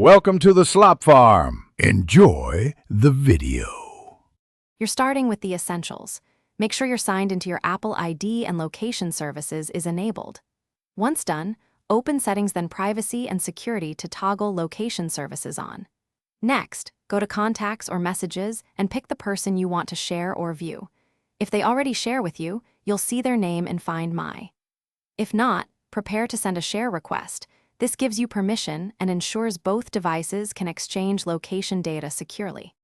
Welcome to the Slop Farm. Enjoy the video. You're starting with the essentials. Make sure you're signed into your Apple ID and location services is enabled. Once done, open Settings, then Privacy and Security to toggle location services on. Next, go to Contacts or Messages and pick the person you want to share or view. If they already share with you, you'll see their name in Find My. If not, prepare to send a share request. This gives you permission and ensures both devices can exchange location data securely.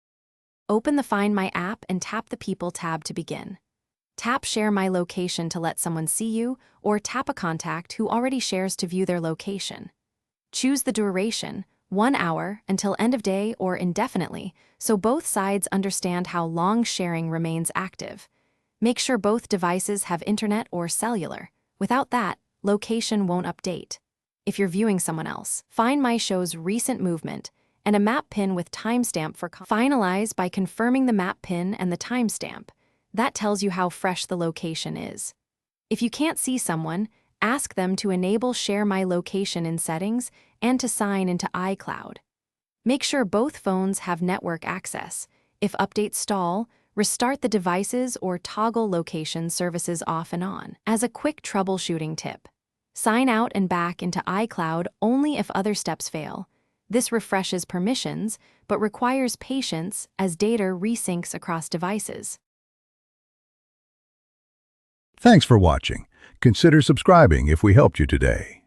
Open the Find My app and tap the People tab to begin. Tap Share My Location to let someone see you, or tap a contact who already shares to view their location. Choose the duration, 1 hour until end of day or indefinitely, so both sides understand how long sharing remains active. Make sure both devices have internet or cellular. Without that, location won't update. If you're viewing someone else, Find My shows recent movement and a map pin with timestamp for finalize by confirming the map pin and the timestamp. That tells you how fresh the location is. If you can't see someone, ask them to enable Share My Location in Settings and to sign into iCloud. Make sure both phones have network access. If updates stall, restart the devices or toggle location services off and on. As a quick troubleshooting tip, sign out and back into iCloud only if other steps fail. This refreshes permissions, but requires patience as data resyncs across devices. Thanks for watching. Consider subscribing if we helped you today.